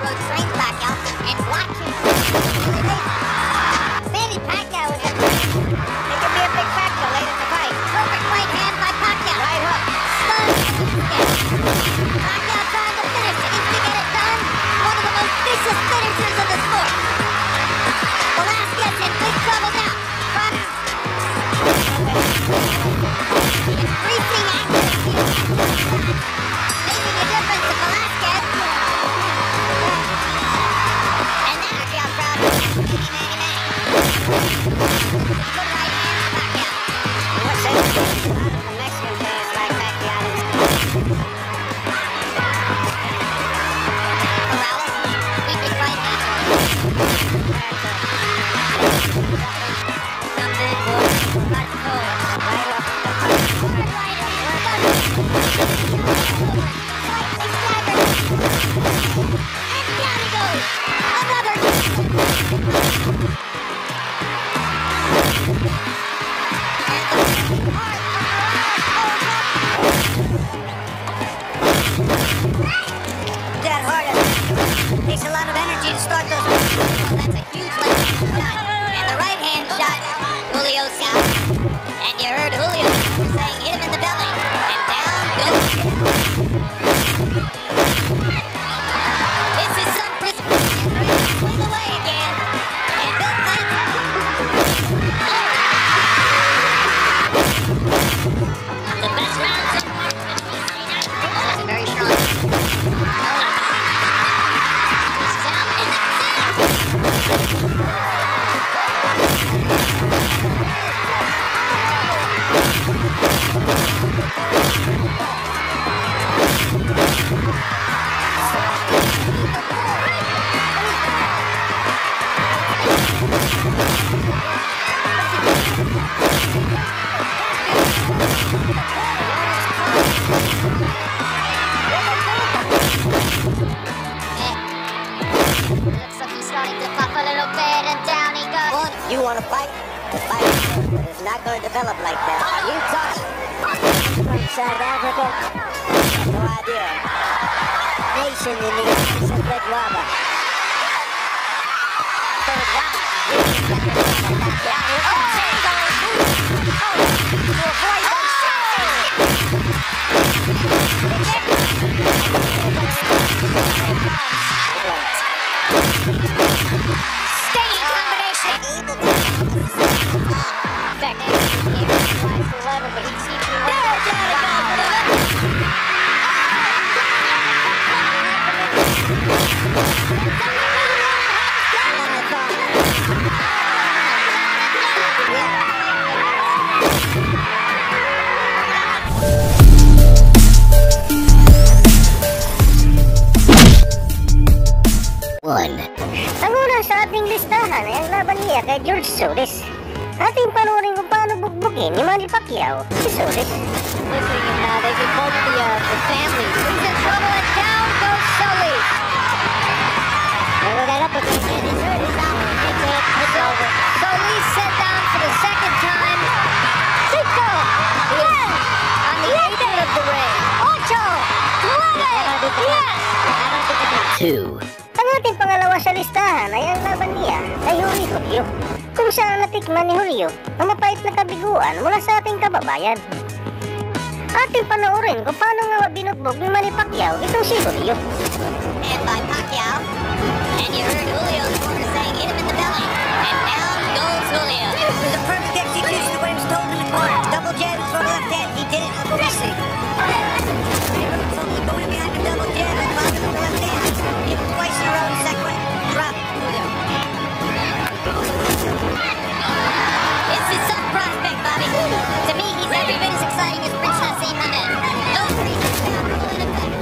Road trains Pacquiao and watch him. Manny Pacquiao is a... It could be a big factor late in the fight. Perfect right hand by Pacquiao. Right hook. Stun. Pacquiao trying to finish it. He's to get it done. One of the most vicious finishers in the sport. Velasquez in big trouble now. Increasing accuracy. Making a difference to Velasquez. And now Pacquiao crowd. Good right hand to Pacquiao. What's it? The Mexican players like Pacquiao. Morales, weekly fight match. Some big boy. Not cold. Right up. And down he goes. Another. That hard. Takes a lot of energy to start those. That's a huge left hand shot. And the right hand shot. Julio shot. And you heard Julio saying hit him in the belly. And down goes. This is some prison. Swing away again. And Bill Clinton. The best round so far. That's very strong. This is out and that's it. Looks like he's starting to pop a little bit and down he goes. You want to fight? The fight is not going to develop like that. You talk from South Africa? No idea. Nation in the eyes of red rubber. Third round. Steady combination. Ang una sa ating listahan ay ang laban niya kay George Solis. Ating panurin kung paano bugbugin ni Manny Pacquiao si Solis. Listening and now they get both the family. He's in trouble and down goes Solis. Pero that uppercut is hurt. It's out. It's over. Solis set down for the second time. Cinco. Yes. On the apron of the ring. Ocho. 9. Yes. 2. Ang ating pangalawa sa listahan ay ang laban niya kay Julio, kung saan natikman ni Julio ang mapait na kabiguan mula sa ating kababayan. Ating panoorin kung paano nga binugbog ni Manny Pacquiao itong si Julio. And by Pacquiao, and you heard Julio's corner saying hit him in the belly, and down goes Julio. It was a perfect execution of what he was told in the corner. Double jab from left hand, he did it like a wrestling. Going behind the double jab and bottom of the left hand. Hit him twice in a row in the second one. Drop Julio. This is some prospect, Bobby. To me, he's every bit as exciting as Princess Imane. Those three down full in effect.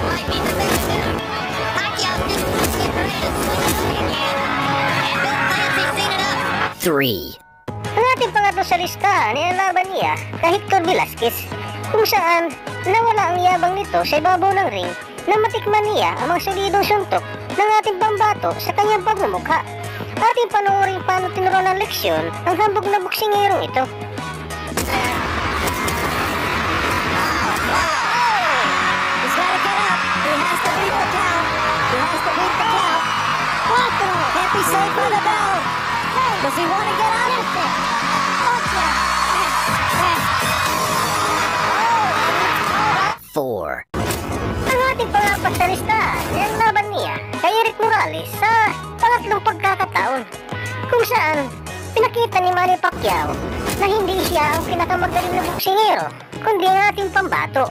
Might be the best down. Pacquiao didn't get ready to swing it away again. And Bill Clancy's seen it up. 3. Ang ating pangatlo sa listahan ay ang laban niya kay Hector Velasquez, kung saan nawala ang yabang nito sa ibabaw ng ring na matikman niya ang mga solidong suntok ng ating pambato sa kanyang pagmumukha. Ating panoorin paano tinuro ng leksyon ang hambog na boksingerong ito. tries to beat the count. What the? Can't be saved by the bell. Does he want to get on it? Four. Ang ating pangapat sa listahan ay ang laban niya kay Erik Morales sa pangatlong pagkakataon, kung saan pinakita ni Manny Pacquiao na hindi siya ang pinakamagaling na boksingero, kundi ang ating pambato.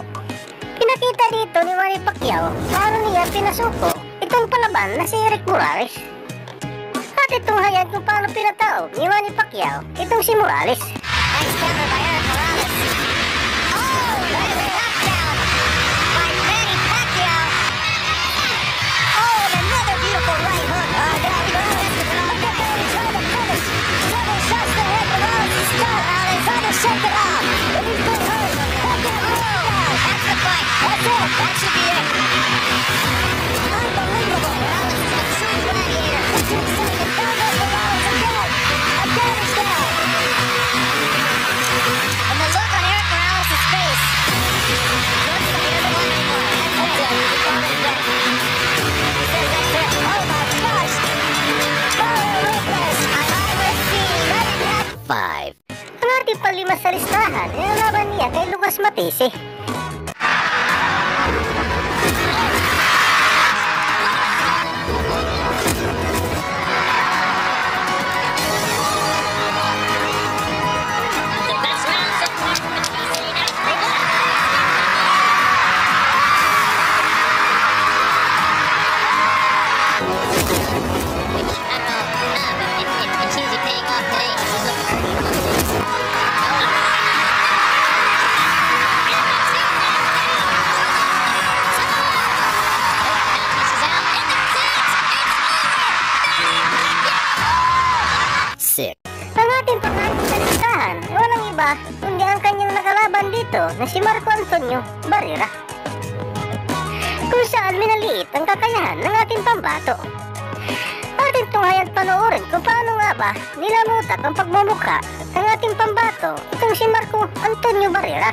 Pinakita dito ni Manny Pacquiao paano niya pinasuko itong palaban na si Erik Morales. At itong hayag kung paano pinataob ni Manny Pacquiao itong si Morales. Nice counter by Erik Morales. Oh, that is a knockdown by Manny Pacquiao. Oh, and another beautiful right hook. Look at that, he's trying to finish. Several shots to head. Morales is done. They're trying to shake it off. But he's been hurt. That's the fight. That's it. That should be it. Unbelievable. Morales is a true gladiator. This is second. Down goes Morales again. Again he's down. And the look on Erik Morales' face. Looks like he doesn't want anymore. That's it. He's already dead. He says that's it. Oh my gosh. Oh, Lucas. I never seen. Let it happen. 5. Ang ating palima sa listahan ay ang laban niya kay Lucas Matisse. The best rounds of it's easy paying off today. Ang ating pangalan sa listahan ay walang iba kundi ang kanyang nakalaban dito na si Marco Antonio Barrera, kung saan minaliit ang kakayahan ng ating pambato. Ating tunghayan panoorin kung paano nga ba nilamutak ang pagmumukha ng ating pambato itong si Marco Antonio Barrera.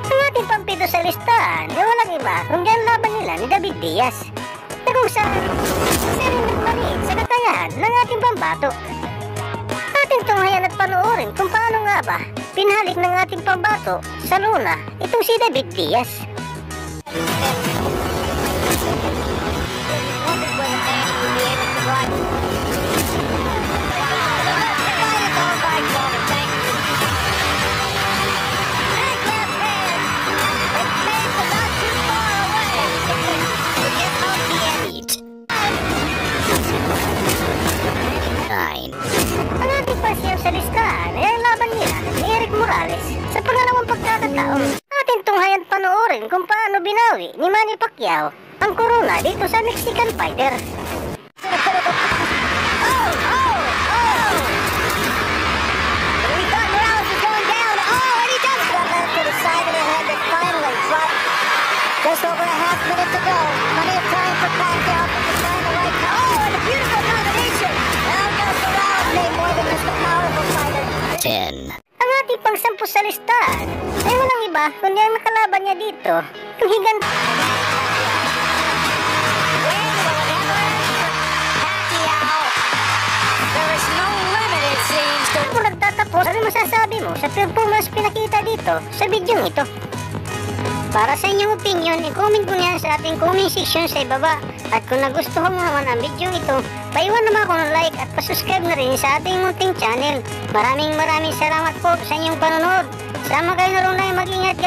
Ang ating pampito sa listahan ay walang iba kundi ang laban nila ni David Diaz, na kung saan siya rin nagmaliit sa kakayahan ng ating pambato. Ating tunghayan at panoorin kung paano nga ba pinahalik ng ating pambato sa luna itong si David Diaz. Ang ating pasiyang sa listahan ay ang laban nila ni Erik Morales sa pangalawang pagkakataon. Ating tunghayan panoorin kung paano binawi ni Manny Pacquiao ang corona dito sa Mexican fighter. We thought Morales was going down. Oh, and he does come back to the side of the head that finally dropped. Just over a half minute to go. Plenty of time for Pacquiao to find the right. Oh, and a beautiful combination. Now goes Morales, made more than just a powerful fighter. 10. Ang ating pang-10 sa listahan ay walang iba kundi ang nakalaban niya dito, yung higante. There is no limit, it seems. Kung nagtatapos, ano masasabi mo sa performance pinakita dito sa video ito? Para sa inyong opinion, i-comment mo yan sa ating comment section sa ibaba. At kung nagustuhan mo naman ang video ito, paiwan naman ako ng like at pasubscribe na rin sa ating munting channel. Maraming salamat po sa inyong panonood. Sama kayo na rin na mag-ingat.